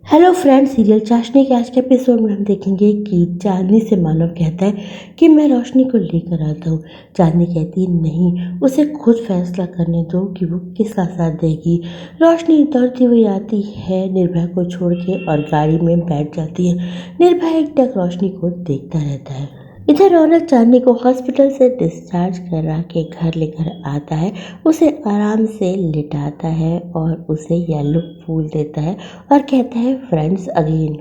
Hello friends, serial चाशनी के आज के एपिसोड में हम देखेंगे कि चांदनी से मानव कहता है कि मैं रोशनी को लेकर आता हूँ। चांदनी कहती है नहीं, उसे खुद फैसला करने दो कि वो किसका साथ देगी। रोशनी दौड़ती हुई आती है निर्भय को छोड़ के और गाड़ी में बैठ जाती है। निर्भय एकटक रोशनी को देखता रहता है। इधर रौनक चांदनी को हॉस्पिटल से डिस्चार्ज करा के घर लेकर आता है, उसे आराम से लिटाता है और उसे येलो फूल देता है और कहता है फ्रेंड्स अगेन।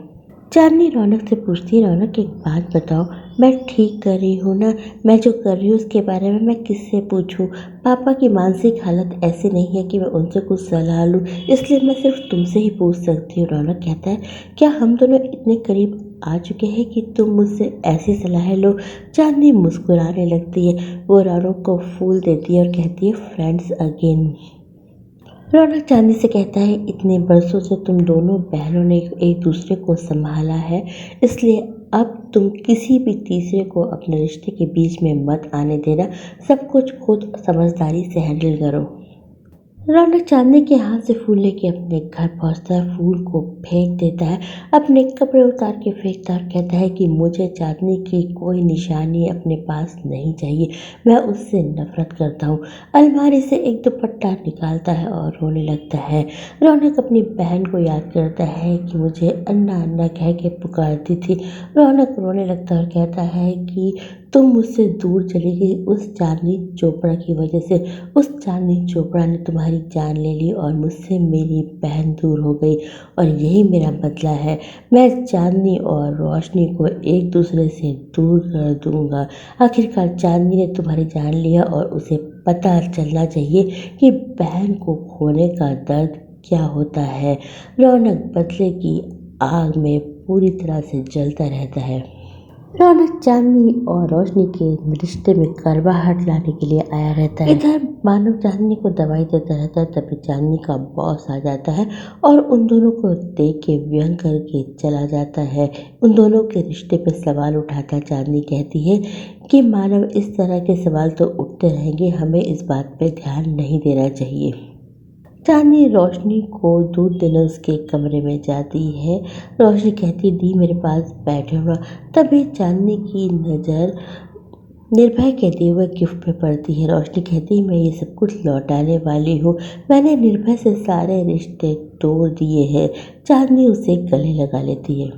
चांदनी रौनक से पूछती है, रौनक एक बात बताओ, मैं ठीक कर रही हूँ ना? मैं जो कर रही हूँ उसके बारे में मैं किससे पूछूँ? पापा की मानसिक हालत ऐसी नहीं है कि मैं उनसे कुछ सलाह लूँ, इसलिए मैं सिर्फ तुमसे ही पूछ सकती हूँ। रौनक कहता है क्या हम दोनों इतने करीब आ चुके हैं कि तुम मुझसे ऐसी सलाह लो? चांदनी मुस्कुराने लगती है, वो रौनक को फूल देती है और कहती है फ्रेंड्स अगेन। रौनक चांदनी से कहता है इतने बरसों से तुम दोनों बहनों ने एक दूसरे को संभाला है, इसलिए अब तुम किसी भी तीसरे को अपने रिश्ते के बीच में मत आने देना। सब कुछ खुद समझदारी से हैंडल करो। रौनक चांदनी के हाथ से फूल लेके अपने घर पहुंचता है, फूल को फेंक देता है, अपने कपड़े उतार के फेंकता है और कहता है कि मुझे चांदनी की कोई निशानी अपने पास नहीं चाहिए, मैं उससे नफरत करता हूँ। अलमारी से एक दुपट्टा निकालता है और रोने लगता है। रौनक अपनी बहन को याद करता है कि मुझे अन्ना अन्ना कह के पुकारती थी। रौनक रोने लगता है और कहता है कि तुम मुझसे दूर चली गई उस चांदनी चोपड़ा की वजह से। उस चांदनी चोपड़ा ने तुम्हारी जान ले ली और मुझसे मेरी बहन दूर हो गई और यही मेरा बदला है। मैं चांदनी और रोशनी को एक दूसरे से दूर कर दूंगा। आखिरकार चांदनी ने तुम्हारी जान लिया और उसे पता चलना चाहिए कि बहन को खोने का दर्द क्या होता है। रौनक बदले की आग में पूरी तरह से जलता रहता है। रौनक चांदनी और रोशनी के रिश्ते में करवाहट लाने के लिए आया रहता है। इधर मानव चांदनी को दवाई देता रहता है, तभी चांदनी का बॉस आ जाता है और उन दोनों को देख के व्यंग करके चला जाता है। उन दोनों के रिश्ते पे सवाल उठाता है। चांदनी कहती है कि मानव इस तरह के सवाल तो उठते रहेंगे, हमें इस बात पे ध्यान नहीं देना चाहिए। चांदनी रोशनी को दूध देने उसके कमरे में जाती है। रोशनी कहती दी मेरे पास बैठे हुआ। तभी चांदनी की नज़र निर्भय के दिए हुए गिफ्ट पे पड़ती है। रोशनी कहती मैं ये सब कुछ लौटाने वाली हूँ, मैंने निर्भय से सारे रिश्ते तोड़ दिए हैं। चांदनी उसे गले लगा लेती है।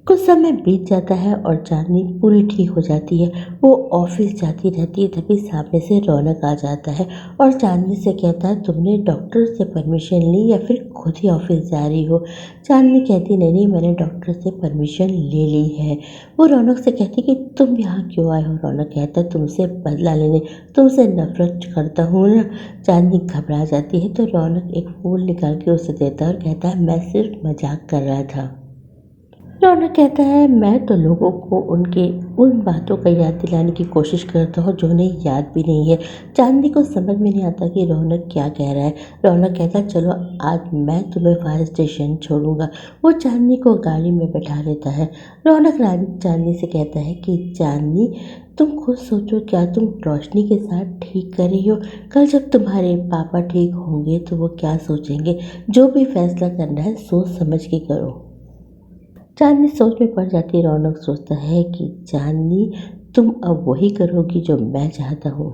कुछ समय बीत जाता है और चांदनी पूरी ठीक हो जाती है। वो ऑफिस जाती रहती है, तभी सामने से रौनक आ जाता है और चांदनी से कहता है तुमने डॉक्टर से परमिशन ली या फिर खुद ही ऑफिस जा रही हो? चांदनी कहती नहीं नहीं, मैंने डॉक्टर से परमिशन ले ली है। वो रौनक से कहती कि तुम यहाँ क्यों आए हो? रौनक कहता है तुमसे बदला लेने, तुमसे नफरत करता हूँ ना। चांदनी घबरा जाती है तो रौनक एक फूल निकाल के उसे देता है और कहता है मैं सिर्फ मजाक कर रहा था। रौनक कहता है मैं तो लोगों को उनके उन बातों का याद दिलाने की कोशिश करता हूँ जो उन्हें याद भी नहीं है। चांदनी को समझ में नहीं आता कि रौनक क्या कह रहा है। रौनक कहता है चलो आज मैं तुम्हें फायर स्टेशन छोड़ूंगा। वो चांदनी को गाड़ी में बैठा लेता है। रौनक चांदनी से कहता है कि चांदनी तुम खुद सोचो, क्या तुम रोशनी के साथ ठीक कर रही हो? कल जब तुम्हारे पापा ठीक होंगे तो वो क्या सोचेंगे? जो भी फैसला करना है सोच समझ के करो। चांदनी सोच में पड़ जाती है। रौनक सोचता है कि चांदनी तुम अब वही करोगी जो मैं चाहता हूँ।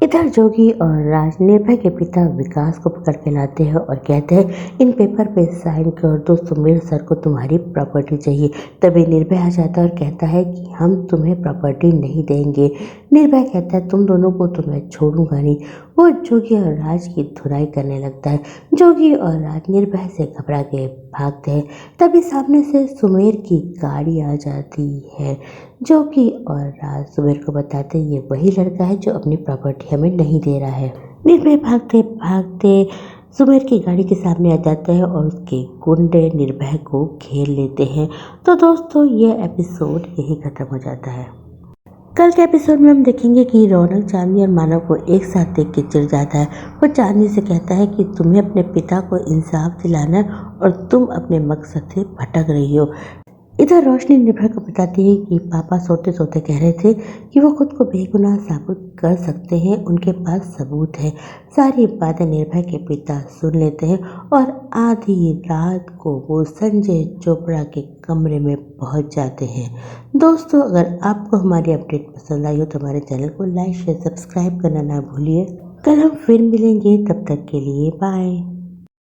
इधर जोगी और राज निर्भय के पिता विकास को पकड़ के लाते हैं और कहते हैं इन पेपर पे साइन कर दो, सुमेर सर को तुम्हारी प्रॉपर्टी चाहिए। तभी निर्भय आ जाता है और कहता है कि हम तुम्हें प्रॉपर्टी नहीं देंगे। निर्भय कहता है तुम दोनों को तो मैं छोड़ूंगा नहीं। वो जोगी और राज की धुलाई करने लगता है। जोगी और राज निर्भय से घबरा के भागते हैं। तभी सामने से सुमेर की गाड़ी आ जाती है। जोगी और राज सुमेर को बताते ये वही लड़का है जो अपनी प्रॉपर्टी हमें नहीं दे रहा है। निर्भय भागते भागते सुमेर की गाड़ी के सामने आ जाते हैं और उसके गुंडे निर्भय को घेर लेते हैं। तो दोस्तों यह एपिसोड यही खत्म हो जाता है। कल के एपिसोड में हम देखेंगे कि रौनक चांदनी और मानव को एक साथ देख के चिढ़ जाता है। वो चांदनी से कहता है कि तुम्हें अपने पिता को इंसाफ दिलाना और तुम अपने मकसद से भटक रही हो। इधर रोशनी निर्भय को बताती है कि पापा सोते सोते कह रहे थे कि वो खुद को बेगुनाह साबित कर सकते हैं, उनके पास सबूत है। सारी बातें निर्भय के पिता सुन लेते हैं और आधी रात को वो संजय चोपड़ा के कमरे में पहुंच जाते हैं। दोस्तों, अगर आपको हमारी अपडेट पसंद आई हो तो हमारे चैनल को लाइक शेयर सब्सक्राइब करना ना भूलिए। कल हम फिर मिलेंगे, तब तक के लिए बाय।